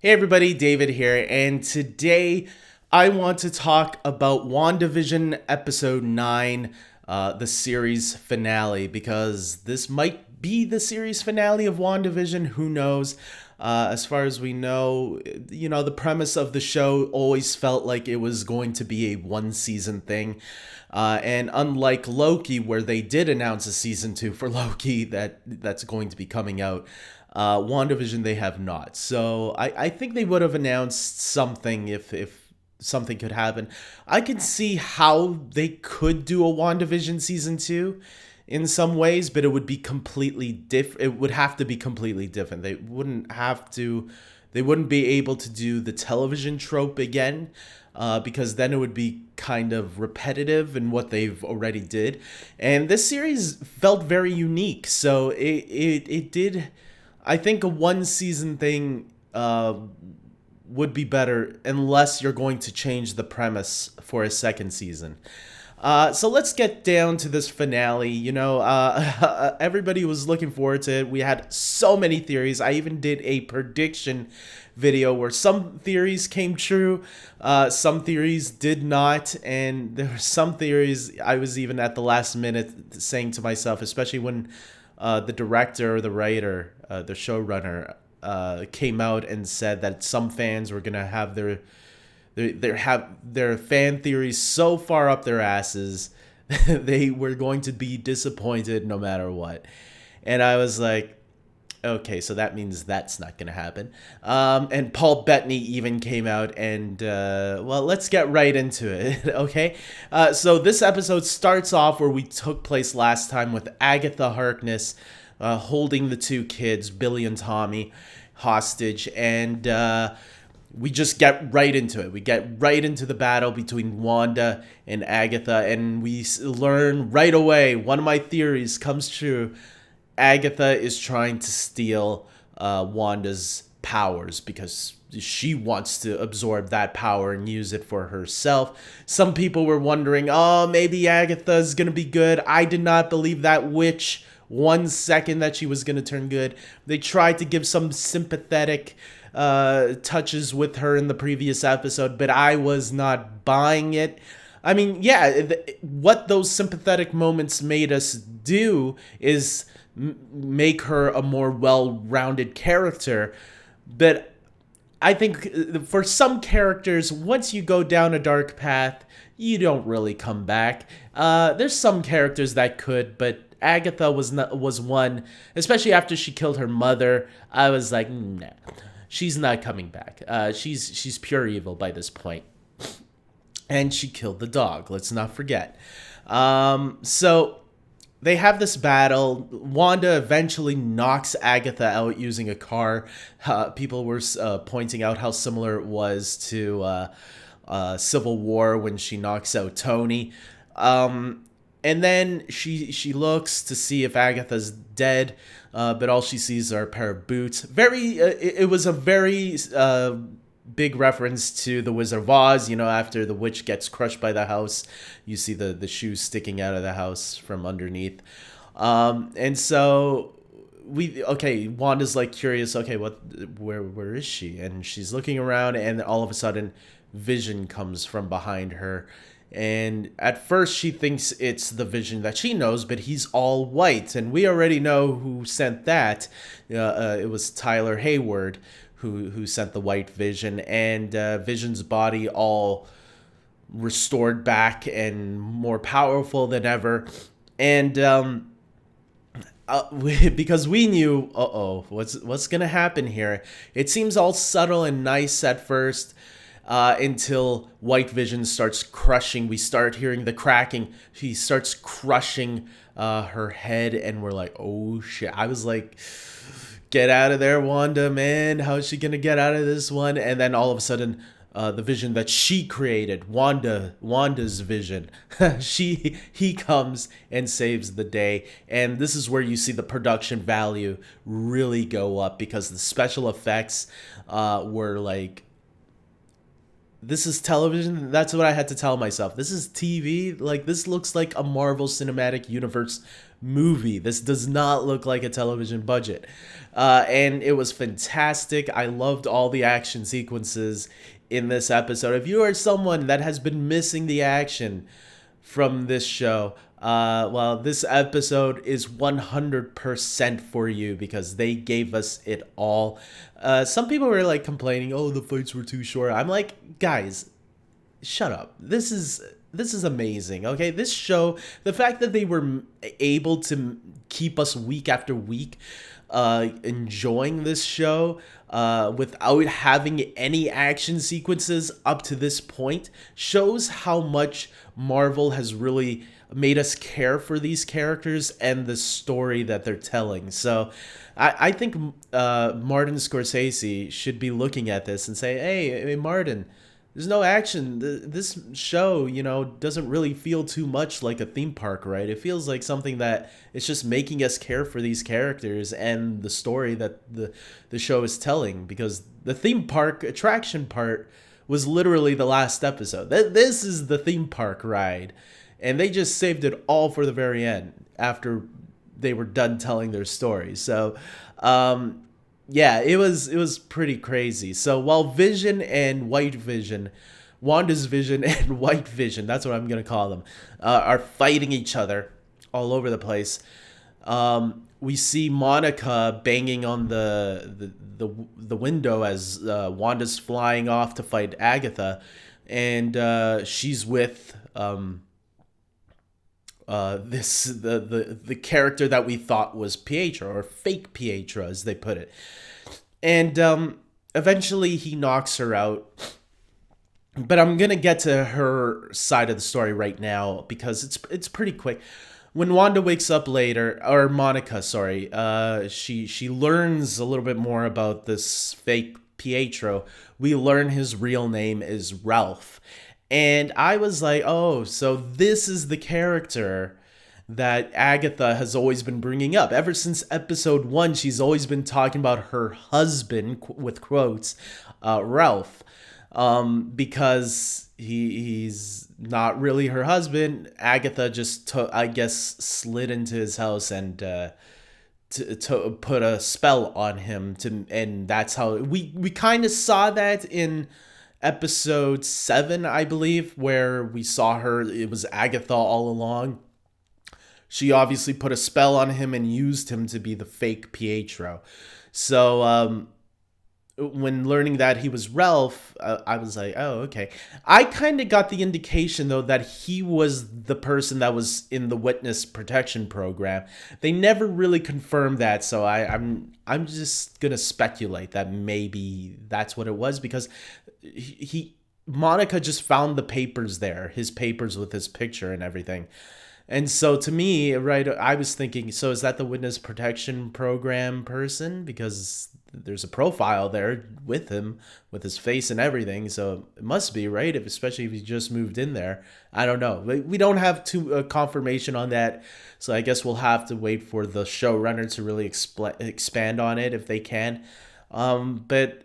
Hey everybody, David here, and today I want to talk about WandaVision Episode 9, the series finale, because this might be the series finale of WandaVision, who knows? As far as we know, the premise of the show always felt like it was going to be a one-season thing. And unlike Loki, where they did announce a season 2 for Loki that's going to be coming out, WandaVision, they have not. So I think they would have announced something if something could happen. I can see how they could do a WandaVision season 2 in some ways, but it would be completely different. It would have to be completely different. They wouldn't be able to do the television trope again, because then it would be kind of repetitive in what they've already did. And this series felt very unique, so it did. I think a one season thing would be better unless you're going to change the premise for a second season. So let's get down to this finale. Everybody was looking forward to it. We had so many theories. I even did a prediction video where some theories came true, some theories did not, and there were some theories I was even at the last minute saying to myself, especially when the director or the writer, the showrunner, came out and said that some fans were gonna have their fan theories so far up their asses they were going to be disappointed no matter what. And I was like, okay, so that means that's not going to happen. And Paul Bettany even came out and, well, let's get right into it, okay? So this episode starts off where we took place last time with Agatha Harkness holding the two kids, Billy and Tommy, hostage. And we just get right into it. We get right into the battle between Wanda and Agatha. And we learn right away, one of my theories comes true. Agatha is trying to steal Wanda's powers because she wants to absorb that power and use it for herself. Some people were wondering, oh, maybe Agatha's going to be good. I did not believe that witch 1 second that she was going to turn good. They tried to give some sympathetic touches with her in the previous episode, but I was not buying it. I mean, yeah, what those sympathetic moments made us do is make her a more well-rounded character. But I think for some characters, once you go down a dark path, you don't really come back. There's some characters that could, but Agatha was one, especially after she killed her mother. I was like, nah, she's not coming back. She's pure evil by this point. And she killed the dog, let's not forget. So they have this battle. Wanda eventually knocks Agatha out using a car. People were pointing out how similar it was to Civil War when she knocks out Tony. And then she looks to see if Agatha's dead, but all she sees are a pair of boots. It was a very big reference to The Wizard of Oz. After the witch gets crushed by the house, you see the shoes sticking out of the house from underneath. And so Wanda's like curious, okay, where is she? And she's looking around, and all of a sudden Vision comes from behind her. And at first she thinks it's the Vision that she knows, but he's all white. And we already know who sent that. It was Tyler Hayward who sent the white Vision. And Vision's body all restored back and more powerful than ever. And because we knew, what's going to happen here? It seems all subtle and nice at first. Until White Vision starts crushing. We start hearing the cracking. He starts crushing her head, and we're like, oh shit. I was like, get out of there, Wanda, man. How is she gonna get out of this one? And then all of a sudden, the Vision that she created, Wanda's Vision, he comes and saves the day. And this is where you see the production value really go up, because the special effects were like this is television. That's what I had to tell myself. This is TV. Like, this looks like a Marvel Cinematic Universe movie. This does not look like a television budget. And it was fantastic. I loved all the action sequences in this episode. If you are someone that has been missing the action from this show, well, this episode is 100% for you because they gave us it all. Some people were like complaining, "Oh, the fights were too short." I'm like, guys, shut up. This is amazing. Okay, this show, the fact that they were able to keep us week after week enjoying this show without having any action sequences up to this point shows how much Marvel has really made us care for these characters and the story that they're telling. So I think Martin Scorsese should be looking at this and say, hey, Martin, there's no action. This show, doesn't really feel too much like a theme park, right? It feels like something that it's just making us care for these characters and the story that the show is telling, because the theme park attraction part was literally the last episode. This is the theme park ride. And they just saved it all for the very end after they were done telling their story. So, yeah, it was pretty crazy. So while Vision and White Vision, Wanda's Vision and White Vision, that's what I'm gonna call them, are fighting each other all over the place. We see Monica banging on the window as Wanda's flying off to fight Agatha, and she's with the character that we thought was Pietro, or fake Pietro as they put it. And eventually he knocks her out. But I'm going to get to her side of the story right now because it's pretty quick. When Wanda wakes up later, or Monica, sorry, she learns a little bit more about this fake Pietro. We learn his real name is Ralph. And I was like, oh, so this is the character that Agatha has always been bringing up. Ever since episode 1, she's always been talking about her husband, with quotes, Ralph, because he's not really her husband. Agatha just, I guess, slid into his house and to put a spell on him. And that's how we kind of saw that in episode 7, I believe, where we saw her. It was Agatha all along. She obviously put a spell on him and used him to be the fake Pietro. So when learning that he was Ralph, I was like, oh, okay. I kind of got the indication, though, that he was the person that was in the witness protection program. They never really confirmed that, so I'm just gonna speculate that maybe that's what it was, because Monica just found the papers there, his papers with his picture and everything. And so to me, right, I was thinking, so is that the witness protection program person? Because there's a profile there with him, with his face and everything. So it must be, right? Especially if he just moved in there. I don't know. We don't have confirmation on that. So I guess we'll have to wait for the showrunner to really expand on it if they can. But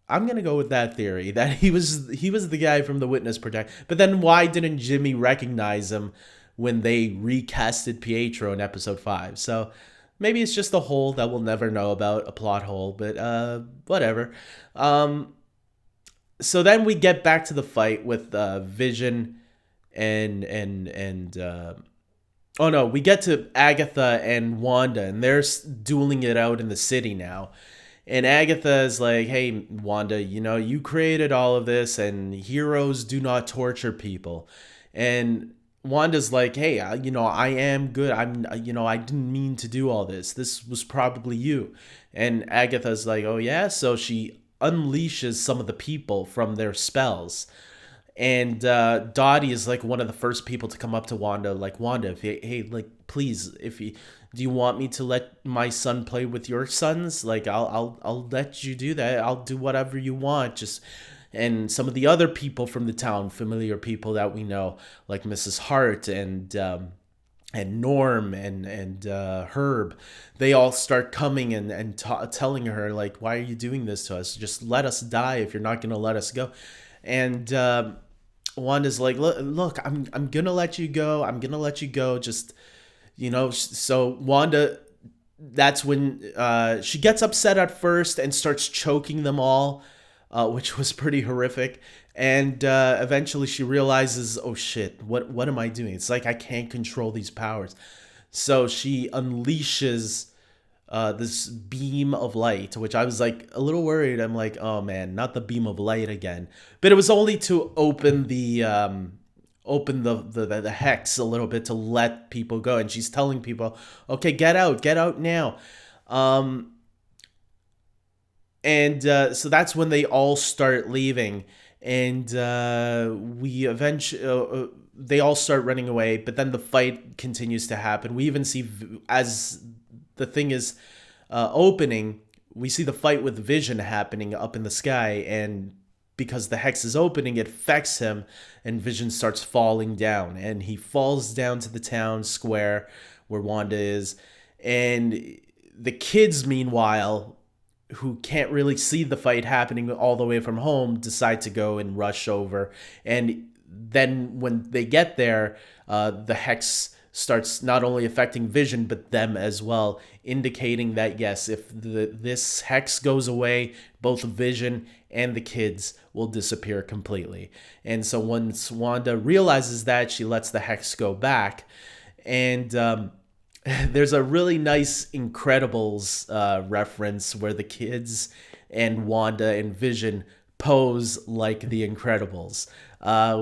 I'm gonna go with that theory that he was the guy from the witness protect. But then why didn't Jimmy recognize him when they recasted Pietro in episode 5? So maybe it's just a hole that we'll never know about, a plot hole. But whatever. So then we get back to the fight with Vision and oh no, we get to Agatha and Wanda, and they're dueling it out in the city now. And Agatha is like, hey, Wanda, you created all of this, and heroes do not torture people. And Wanda's like, hey, I am good. I didn't mean to do all this. This was probably you. And Agatha's like, oh, yeah? So she unleashes some of the people from their spells. And Dottie is like one of the first people to come up to Wanda, like, Wanda, hey, like, please, do you want me to let my son play with your sons? Like, I'll let you do that. I'll do whatever you want. And some of the other people from the town, familiar people that we know, like Mrs. Hart and Norm and Herb, they all start coming and telling her, like, why are you doing this to us? Just let us die if you're not going to let us go. And Wanda's like, look, I'm gonna let you go. I'm gonna let you go. Just, so Wanda, that's when she gets upset at first and starts choking them all, which was pretty horrific. And eventually she realizes, oh shit, what am I doing? It's like I can't control these powers. So she unleashes this beam of light, which I was like a little worried. I'm like, oh man, not the beam of light again. But it was only to open the hex a little bit to let people go. And she's telling people, okay, get out now. So that's when they all start leaving, and we eventually they all start running away. But then the fight continues to happen. We even see as the thing is opening, we see the fight with Vision happening up in the sky, and because the hex is opening, it affects him, and Vision starts falling down, and he falls down to the town square where Wanda is, and the kids, meanwhile, who can't really see the fight happening all the way from home, decide to go and rush over. And then when they get there, the hex starts not only affecting Vision, but them as well, indicating that, yes, if this hex goes away, both Vision and the kids will disappear completely. And so once Wanda realizes that, she lets the hex go back. And there's a really nice Incredibles reference where the kids and Wanda and Vision pose like the Incredibles,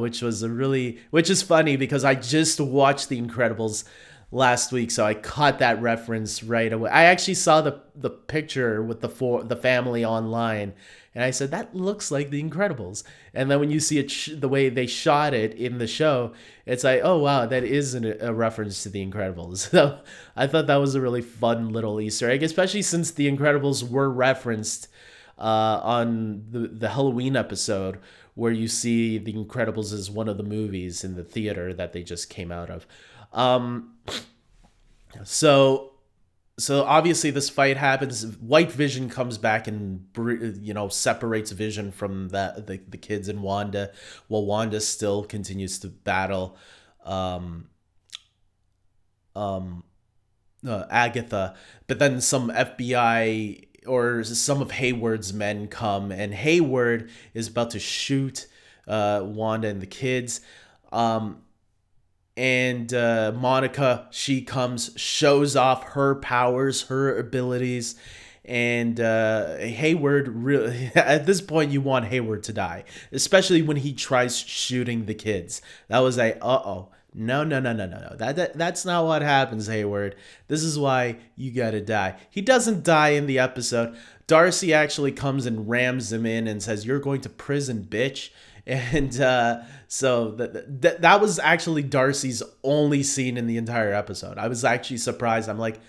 which is funny because I just watched the Incredibles last week, so I caught that reference right away. I actually saw the picture with the family online, and I said, that looks like the Incredibles. And then when you see it, the way they shot it in the show, it's like, oh wow, that is a reference to the Incredibles. So I thought that was a really fun little Easter egg, especially since the Incredibles were referenced on the Halloween episode, where you see the Incredibles as one of the movies in the theater that they just came out of. So obviously this fight happens. White Vision comes back and separates Vision from the kids and Wanda, while Wanda still continues to battle Agatha. But then some FBI or some of Hayward's men come, and Hayward is about to shoot Wanda and the kids. And Monica, she comes, shows off her powers, her abilities, and Hayward really at this point you want Hayward to die, especially when he tries shooting the kids. That was like, no. That's not what happens, Hayward. This is why you gotta die. He doesn't die in the episode. Darcy actually comes and rams him in and says, "You're going to prison, bitch." And so that was actually Darcy's only scene in the entire episode. I was actually surprised. I'm like,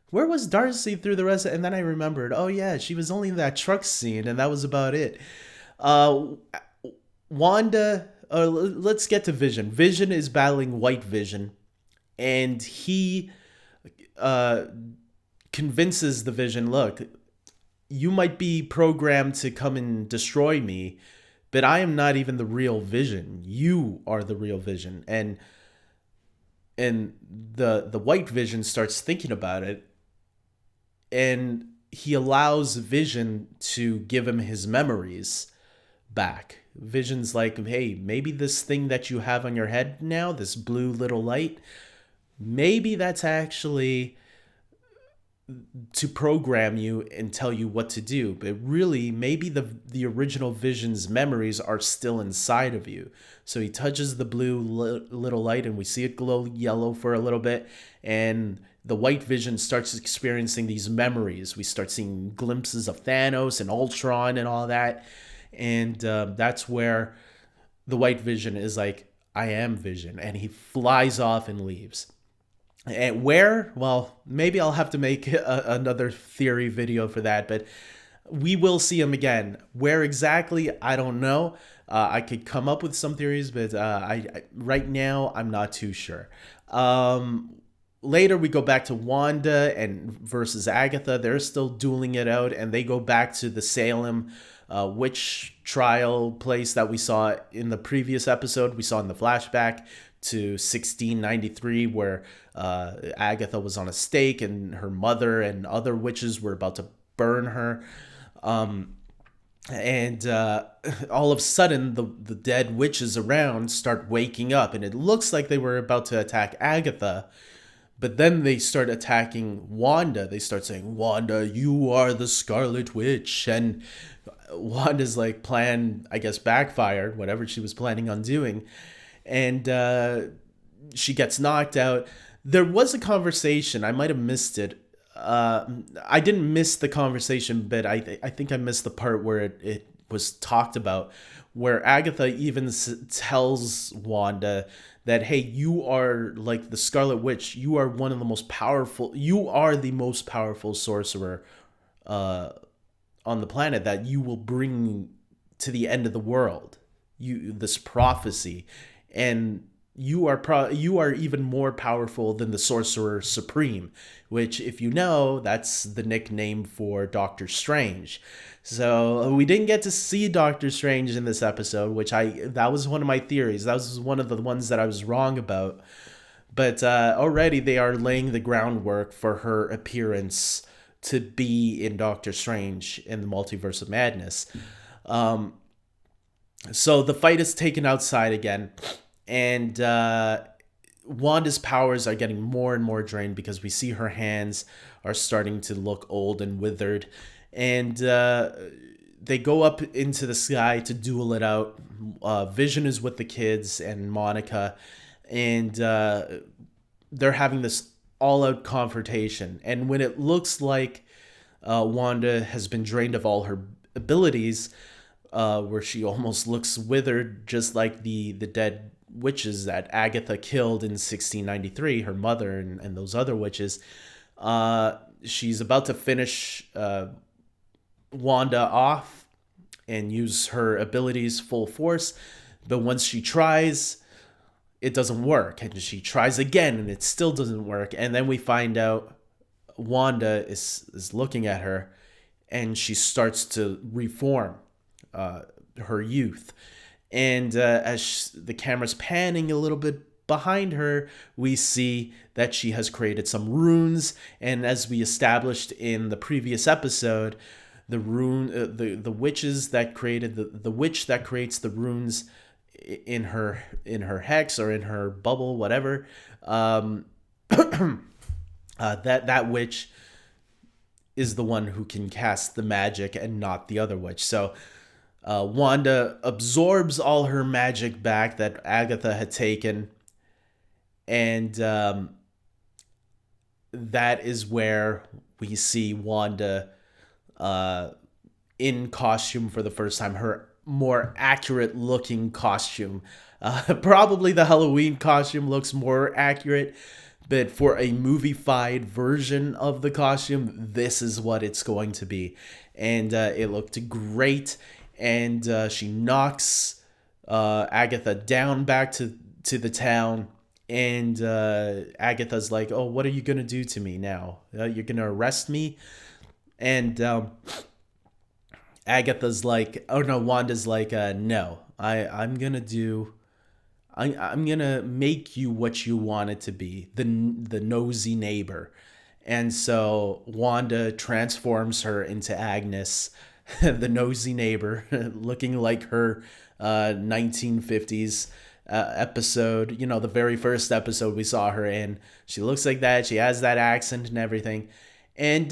where was Darcy through the rest and then I remembered, oh yeah, she was only in that truck scene, and that was about it. Wanda, let's get to Vision. Vision is battling White Vision, and he convinces the Vision, look, you might be programmed to come and destroy me, but I am not even the real Vision. You are the real Vision. And the White Vision starts thinking about it, and he allows Vision to give him his memories back. Vision's like, hey, maybe this thing that you have on your head now, this blue little light, maybe that's actually to program you and tell you what to do, but really maybe the original Vision's memories are still inside of you. So he touches the blue little light, and we see it glow yellow for a little bit, and the White Vision starts experiencing these memories. We start seeing glimpses of Thanos and Ultron and all that, and that's where the White Vision is like, I am Vision, and he flies off and leaves. And where? Well, maybe I'll have to make another theory video for that, but we will see him again. Where exactly, I don't know. I could come up with some theories, but I right now, I'm not too sure. Later, we go back to Wanda and versus Agatha. They're still dueling it out, and they go back to the Salem witch trial place that we saw in the previous episode. We saw in the flashback to 1693, where Agatha was on a stake and her mother and other witches were about to burn her. And all of a sudden, the dead witches around start waking up, and it looks like they were about to attack Agatha. But then they start attacking Wanda. They start saying, "Wanda, you are the Scarlet Witch." And Wanda's like plan, I guess, backfired, whatever she was planning on doing. And she gets knocked out. There was a conversation. I might have missed it. I didn't miss the conversation, but I think I missed the part where it was talked about, where Agatha even tells Wanda that, hey, you are like the Scarlet Witch. You are one of the most powerful. You are the most powerful sorcerer on the planet that you will bring to the end of the world. This prophecy, and you are even more powerful than the Sorcerer Supreme, which, if you know, that's the nickname for Doctor Strange. So we didn't get to see Doctor Strange in this episode, which that was one of my theories. That was one of the ones that I was wrong about. But already they are laying the groundwork for her appearance to be in Doctor Strange in the Multiverse of Madness. So the fight is taken outside again, and Wanda's powers are getting more and more drained because we see her hands are starting to look old and withered. And they go up into the sky to duel it out. Vision is with the kids and Monica, and they're having this all-out confrontation. And when it looks like Wanda has been drained of all her abilities, where she almost looks withered, just like the dead witches that Agatha killed in 1693, her mother and those other witches, she's about to finish Wanda off and use her abilities full force. But once she tries, it doesn't work. And she tries again, and it still doesn't work. And then we find out Wanda is looking at her, and she starts to reform her youth. And as the camera's panning a little bit behind her, we see that she has created some runes. And as we established in the previous episode, the witches that created the witch that creates the runes in her hex or in her bubble, whatever, that witch is the one who can cast the magic and not the other witch. So Wanda absorbs all her magic back that Agatha had taken, and that is where we see Wanda in costume for the first time, her more accurate looking costume. Probably the Halloween costume looks more accurate, but for a movie-fied version of the costume, this is what it's going to be. And it looked great. And she knocks Agatha down back to the town. And Agatha's like, "Oh, what are you going to do to me now? You're going to arrest me?" And Agatha's like, oh no, Wanda's like, no, I'm going to make you what you wanted to be, the nosy neighbor. And so Wanda transforms her into Agnes, the nosy neighbor, looking like her 1950s episode, the very first episode we saw her in. She looks like that. She has that accent and everything. And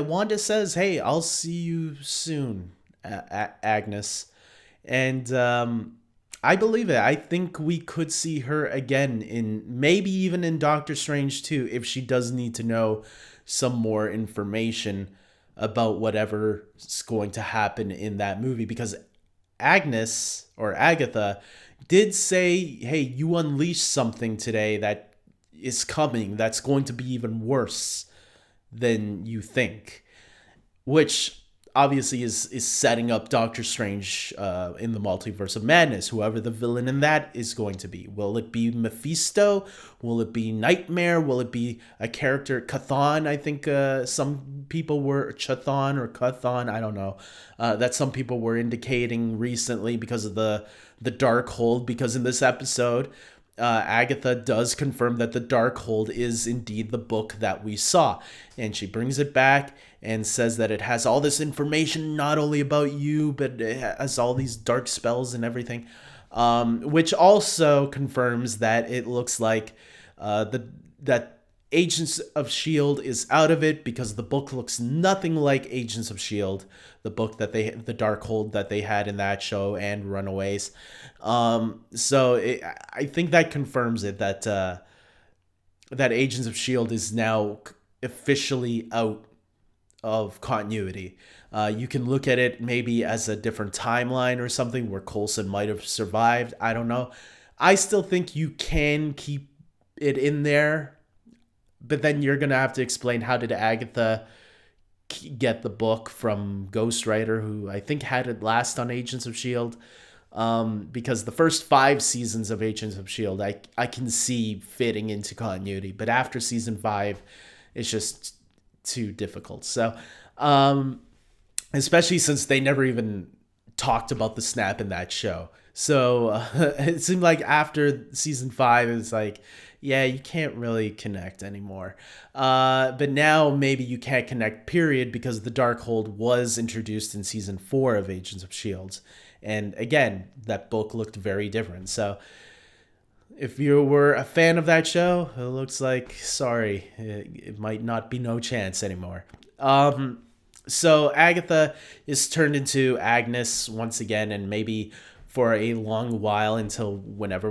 Wanda says, "Hey, I'll see you soon, Agnes." And I believe it. I think we could see her again maybe even in Doctor Strange 2, if she does need to know some more information about whatever's going to happen in that movie. Because Agnes, or Agatha, did say, "Hey, you unleashed something today that is coming that's going to be even worse than you think," which obviously is setting up Doctor Strange in the Multiverse of Madness, whoever the villain in that is going to be. Will it be Mephisto? Will it be Nightmare? Will it be a character, Chthon? I think some people were Chathon or Cuthon, I don't know, that some people were indicating recently because of the dark hold. Because in this episode, Agatha does confirm that the Darkhold is indeed the book that we saw. And she brings it back and says that it has all this information, not only about you, but it has all these dark spells and everything. Which also confirms that it looks like that Agents of S.H.I.E.L.D. is out of it, because the book looks nothing like Agents of S.H.I.E.L.D., the book that the Darkhold that they had in that show and Runaways. I think that confirms it, that that Agents of S.H.I.E.L.D. is now officially out of continuity. You can look at it maybe as a different timeline or something where Coulson might have survived. I don't know. I still think you can keep it in there, but then you're going to have to explain, how did Agatha get the book from Ghostwriter, who I think had it last on Agents of S.H.I.E.L.D.? Because the first 5 seasons of Agents of S.H.I.E.L.D. I can see fitting into continuity, but after season 5, it's just too difficult. So, especially since they never even talked about the snap in that show. So it seemed like after season 5, it's like, yeah, you can't really connect anymore. But now maybe you can't connect, period, because the Darkhold was introduced in season 4 of Agents of S.H.I.E.L.D. And again, that book looked very different. So if you were a fan of that show, it looks like, sorry, it might not be no chance anymore. So Agatha is turned into Agnes once again, and maybe for a long while, until whenever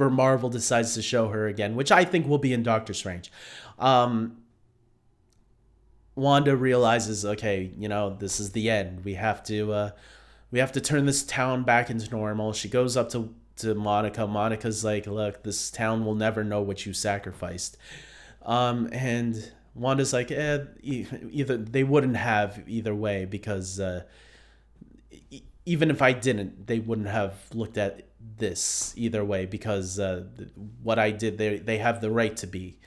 Marvel decides to show her again, which I think will be in Doctor Strange. Wanda realizes, okay, this is the end. We have to turn this town back into normal. She goes up to Monica. Monica's like, look, this town will never know what you sacrificed. And Wanda's like, either they wouldn't have either way, because even if I didn't, they wouldn't have looked at this either way, because what I did, they have the right to be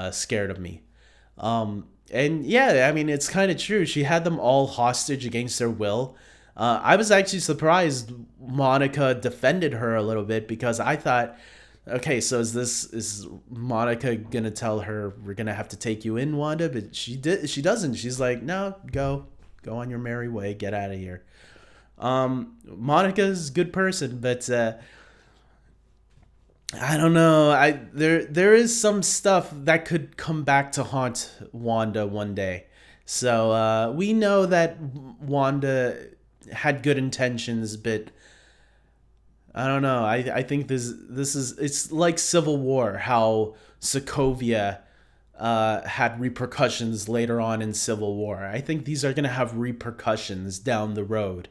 scared of me. And yeah, I mean, it's kind of true. She had them all hostage against their will. I was actually surprised Monica defended her a little bit, because I thought, okay, so is Monica gonna tell her, we're gonna have to take you in, Wanda? But she doesn't. She's like, no, go on your merry way, get out of here. Monica's a good person, but I don't know. There is some stuff that could come back to haunt Wanda one day. So we know that Wanda had good intentions, but I don't know. I think this is, it's like Civil War, how Sokovia had repercussions later on in Civil War. I think these are going to have repercussions down the road.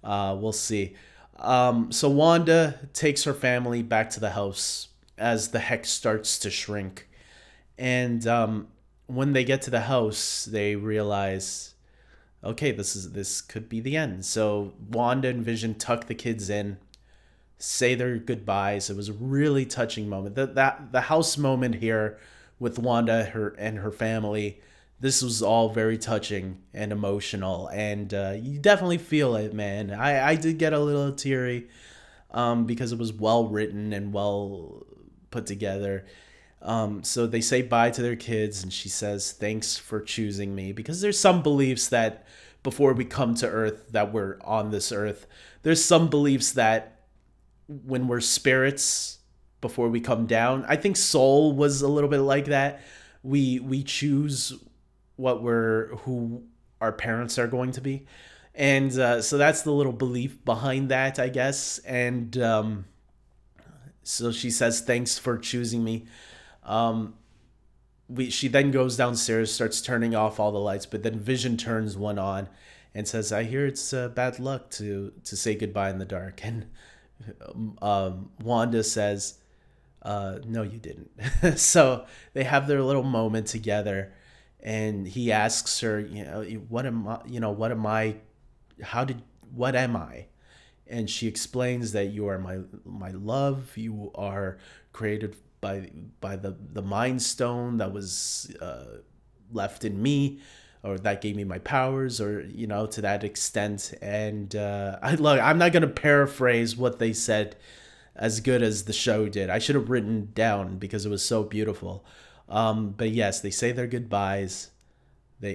We'll see. So Wanda takes her family back to the house as the hex starts to shrink. And when they get to the house, they realize, okay, this could be the end. So Wanda and Vision tuck the kids in, say their goodbyes. It was a really touching moment. The house moment here with Wanda and her family, this was all very touching and emotional, and you definitely feel it, man. I did get a little teary, because it was well written and well put together. So they say bye to their kids, and she says, thanks for choosing me, because there's some beliefs that before we come to Earth, that we're on this Earth, there's some beliefs that when we're spirits before we come down, I think Soul was a little bit like that. We choose who our parents are going to be. And so that's the little belief behind that, I guess. And so she says, thanks for choosing me. She then goes downstairs, starts turning off all the lights, but then Vision turns one on and says, I hear it's bad luck to say goodbye in the dark. And Wanda says, no, you didn't. So they have their little moment together. And he asks her, what am I? What am I? And she explains that you are my love. You are created by the Mind Stone that was left in me, or that gave me my powers, or to that extent. And I'm not gonna paraphrase what they said as good as the show did. I should have written down because it was so beautiful. But yes, they say their goodbyes.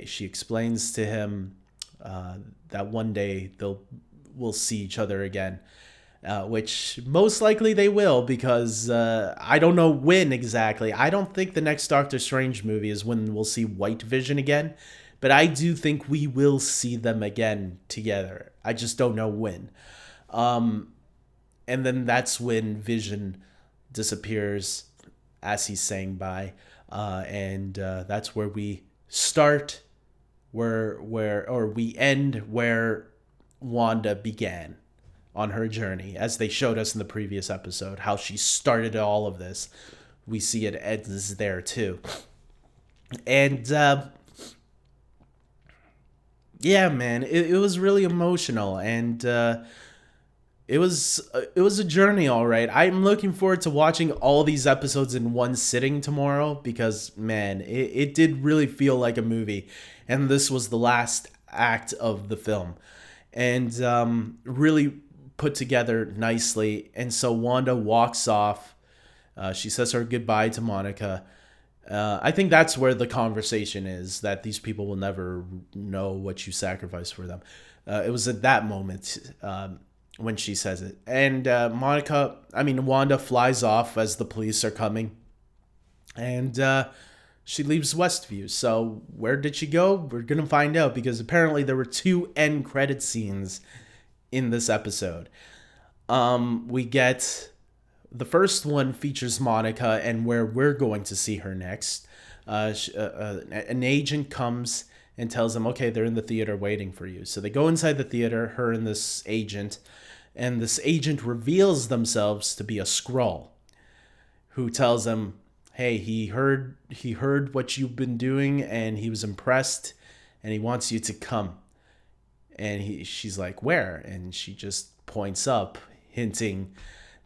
She explains to him that one day we'll see each other again, which most likely they will, because I don't know when exactly. I don't think the next Doctor Strange movie is when we'll see White Vision again, but I do think we will see them again together. I just don't know when. And then that's when Vision disappears as he's saying bye, and that's where we start, or we end where Wanda began on her journey, as they showed us in the previous episode, how she started all of this. We see it ends there too. And yeah, man, it was really emotional, and it was a journey, all right. I'm looking forward to watching all these episodes in one sitting tomorrow, because man, it did really feel like a movie, and this was the last act of the film, and really put together nicely. And so Wanda walks off. She says her goodbye to Monica. I think that's where the conversation is, that these people will never know what you sacrificed for them. It was at that moment when she says it. And Wanda flies off as the police are coming. And she leaves Westview. So where did she go? We're going to find out, because apparently there were 2 end credit scenes in this episode. We get... The first one features Monica and where we're going to see her next. An agent comes and tells them, okay, they're in the theater waiting for you. So they go inside the theater, her and this agent, and this agent reveals themselves to be a Skrull, who tells them, hey, he heard what you've been doing, and he was impressed, and he wants you to come. And she's like, where? And she just points up, hinting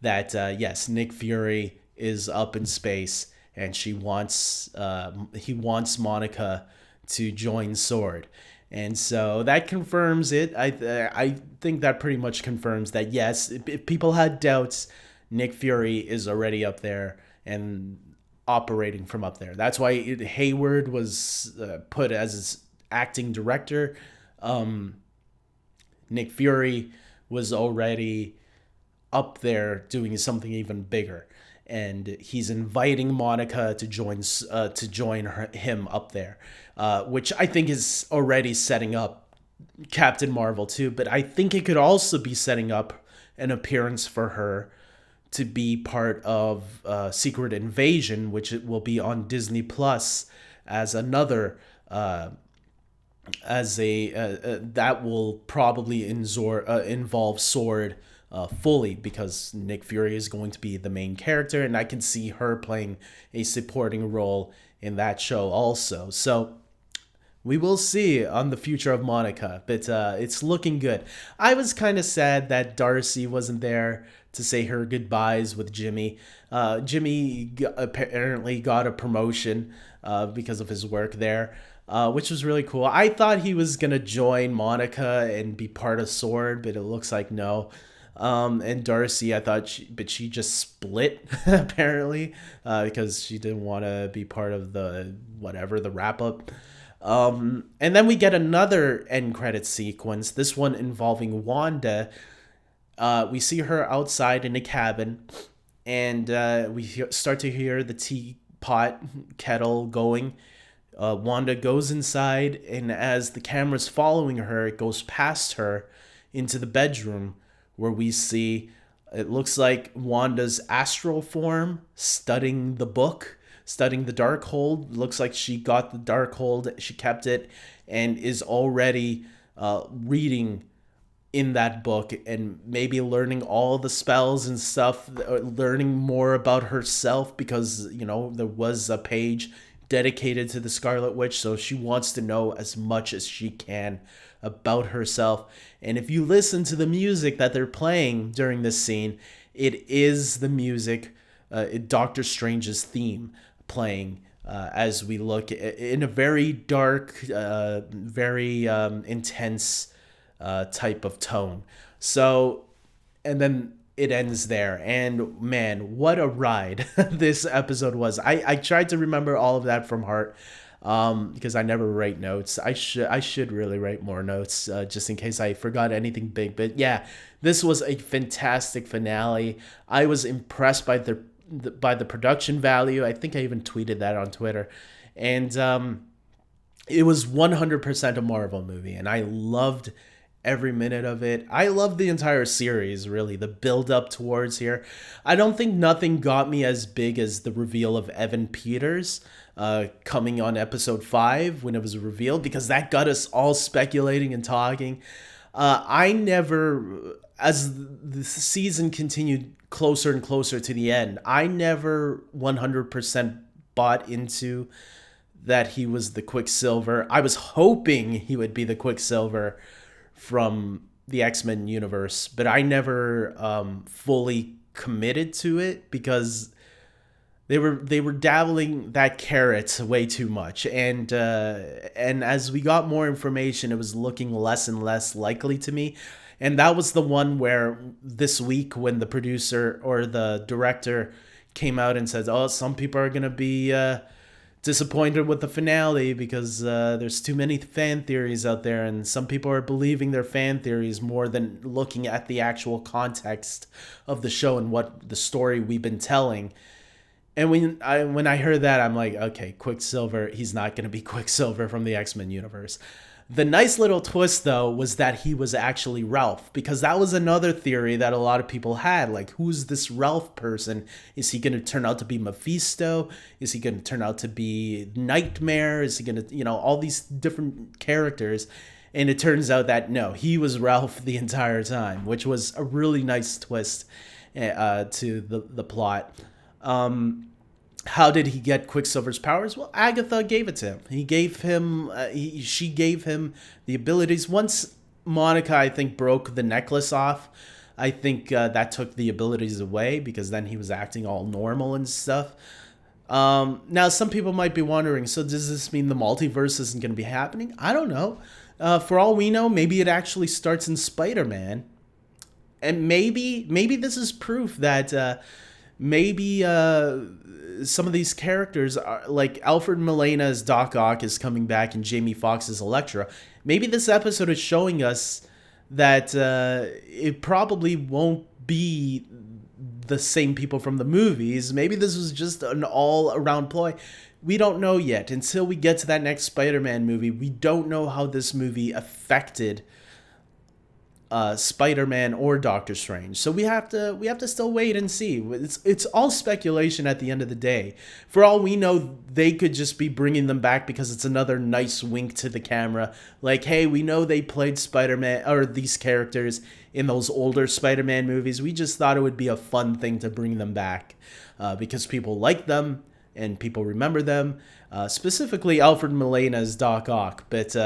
that yes, Nick Fury is up in space, and he wants Monica to join Sword. And so that confirms it. I think that pretty much confirms that, yes, if people had doubts, Nick Fury is already up there and operating from up there. That's why Hayward was put as his acting director. Nick Fury was already up there doing something even bigger, and he's inviting Monica to join him up there, which I think is already setting up Captain Marvel too. But I think it could also be setting up an appearance for her to be part of Secret Invasion, which it will be on Disney Plus as another that will probably involve Sword fully, because Nick Fury is going to be the main character, and I can see her playing a supporting role in that show also. So we will see on the future of Monica, but it's looking good. I was kind of sad that Darcy wasn't there to say her goodbyes with Jimmy. Jimmy apparently got a promotion because of his work there, which was really cool. I thought he was going to join Monica and be part of Sword, but it looks like no. And Darcy, I thought she just split apparently, because she didn't want to be part of the wrap up. And then we get another end credit sequence, this one involving Wanda. We see her outside in a cabin, and we start to hear the teapot kettle going. Wanda goes inside, and as the camera's following her, it goes past her into the bedroom, where we see, it looks like Wanda's astral form studying the book, studying the Darkhold. Looks like she got the Darkhold, she kept it, and is already reading in that book, and maybe learning all the spells and stuff, learning more about herself, because, there was a page dedicated to the Scarlet Witch, so she wants to know as much as she can about herself. And if you listen to the music that they're playing during this scene, it is the music, Doctor Strange's theme playing as we look in a very dark, very intense type of tone. So, and then it ends there. And man, what a ride this episode was. I tried to remember all of that from heart, because I never write notes. I should really write more notes, just in case I forgot anything big. But yeah, this was a fantastic finale. I was impressed by the production value. I think I even tweeted that on Twitter, and it was 100% a Marvel movie, and I loved every minute of it. I love the entire series, really, the build up towards here. I don't think nothing got me as big as the reveal of Evan Peters coming on episode 5 when it was revealed, because that got us all speculating and talking. I never, as the season continued closer and closer to the end, I never 100% bought into that he was the Quicksilver. I was hoping he would be the Quicksilver from the X-Men universe, but I never fully committed to it, because they were dabbling that carrot way too much, and as we got more information, it was looking less and less likely to me. And that was the one where this week, when the producer or the director came out and said, "Oh, some people are gonna be disappointed with the finale because there's too many fan theories out there, and some people are believing their fan theories more than looking at the actual context of the show and what the story we've been telling." And when I heard that, I'm like, okay, Quicksilver, he's not going to be Quicksilver from the X-Men universe. The nice little twist, though, was that he was actually Ralph, because that was another theory that a lot of people had. Like, who's this Ralph person? Is he going to turn out to be Mephisto? Is he going to turn out to be Nightmare? Is he going to, all these different characters? And it turns out that, no, he was Ralph the entire time, which was a really nice twist to the plot. How did he get Quicksilver's powers? Well, Agatha gave it to him. She gave him the abilities. Once Monica, I think, broke the necklace off, I think that took the abilities away, because then he was acting all normal and stuff. Now, some people might be wondering, so does this mean the multiverse isn't going to be happening? I don't know. For all we know, maybe it actually starts in Spider-Man. And maybe this is proof that maybe some of these characters are, like Alfred Molina as Doc Ock is coming back and Jamie Foxx as Elektra. Maybe this episode is showing us that it probably won't be the same people from the movies. Maybe this was just an all-around ploy. We don't know yet. Until we get to that next Spider-Man movie, we don't know how this movie affected Spider-Man or Doctor Strange. So we have to still wait and see. It's all speculation at the end of the day. For all we know, they could just be bringing them back because it's another nice wink to the camera. Like, hey, we know they played Spider-Man or these characters in those older Spider-Man movies. We just thought it would be a fun thing to bring them back because people like them and people remember them. Specifically, Alfred Molina as Doc Ock, but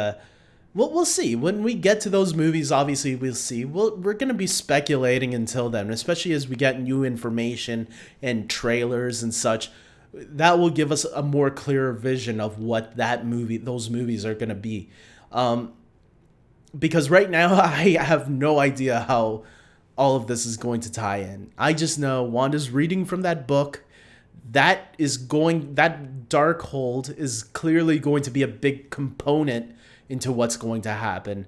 we'll see. When we get to those movies, obviously, we'll see. We're going to be speculating until then, especially as we get new information and trailers and such. That will give us a more clearer vision of what those movies are going to be. Because right now, I have no idea how all of this is going to tie in. I just know Wanda's reading from that book. That dark hold is clearly going to be a big component into what's going to happen.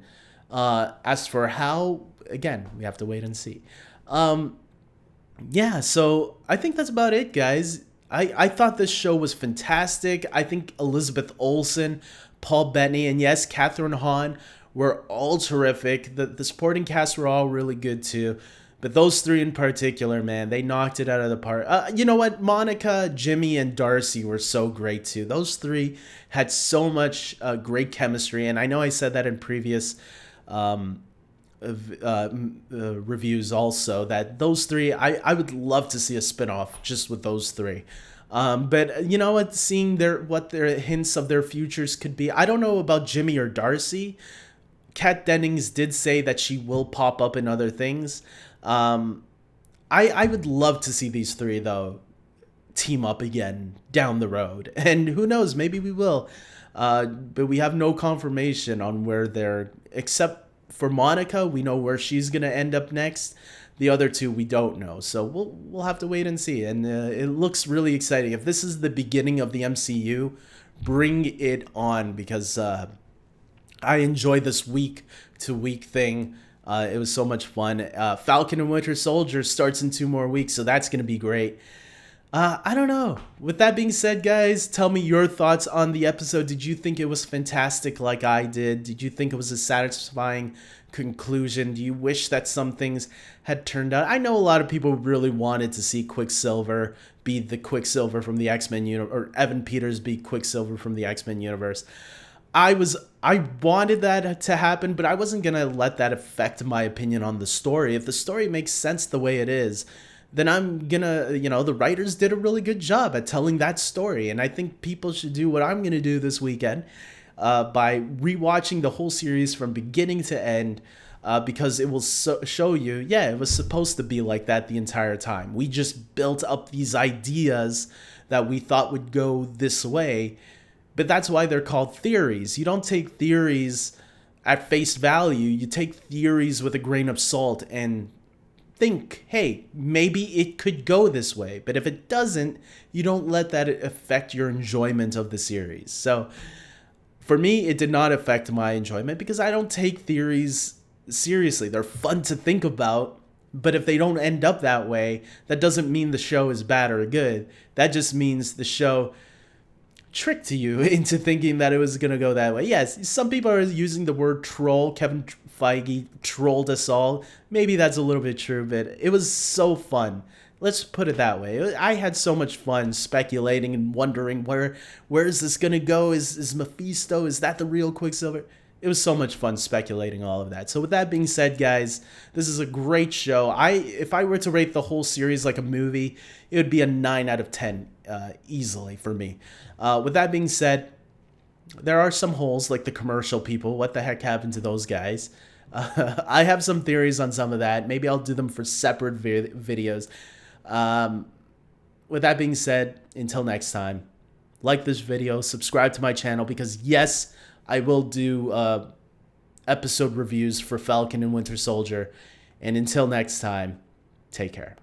As for how, again, we have to wait and see. Yeah, so I think that's about it, guys. I thought this show was fantastic. I think Elizabeth Olsen, Paul Bettany, and yes, Catherine Hahn were all terrific. The supporting cast were all really good too. But those three in particular, man, they knocked it out of the park. You know what? Monica, Jimmy, and Darcy were so great too. Those three had so much great chemistry. And I know I said that in previous reviews also, that those three, I would love to see a spinoff just with those three. But you know what? Seeing what their hints of their futures could be. I don't know about Jimmy or Darcy. Kat Dennings did say that she will pop up in other things. I would love to see these three, though, team up again down the road. And who knows, maybe we will. But we have no confirmation on where they're, except for Monica, we know where she's going to end up next. The other two, we don't know. So we'll have to wait and see. And it looks really exciting. If this is the beginning of the MCU, bring it on, because I enjoy this week-to-week thing. It was so much fun. Falcon and Winter Soldier starts in 2 more weeks, so that's going to be great. I don't know. With that being said, guys, tell me your thoughts on the episode. Did you think it was fantastic like I did? Did you think it was a satisfying conclusion? Do you wish that some things had turned out? I know a lot of people really wanted to see Quicksilver be the Quicksilver from the X-Men universe, or Evan Peters be Quicksilver from the X-Men universe. I wanted that to happen, but I wasn't going to let that affect my opinion on the story. If the story makes sense the way it is, then I'm gonna, the writers did a really good job at telling that story. And I think people should do what I'm gonna do this weekend by rewatching the whole series from beginning to end, because it will show you, it was supposed to be like that the entire time. We just built up these ideas that we thought would go this way, but that's why they're called theories. You don't take theories at face value. You take theories with a grain of salt and think, hey, maybe it could go this way. But if it doesn't, you don't let that affect your enjoyment of the series. So for me, it did not affect my enjoyment, because I don't take theories seriously. They're fun to think about, but if they don't end up that way, that doesn't mean the show is bad or good. That just means the show tricked you into thinking that it was going to go that way. Yes, some people are using the word troll. Kevin Feige trolled us all. Maybe that's a little bit true, but it was so fun. Let's put it that way. I had so much fun speculating and wondering where is this going to go? Is Mephisto, is that the real Quicksilver? It was so much fun speculating all of that. So with that being said, guys, this is a great show. If I were to rate the whole series like a movie, it would be a 9 out of 10 easily for me. With that being said, there are some holes, like the commercial people. What the heck happened to those guys? I have some theories on some of that. Maybe I'll do them for separate videos. With that being said, until next time, like this video, subscribe to my channel, because yes, I will do episode reviews for Falcon and Winter Soldier. And until next time, take care.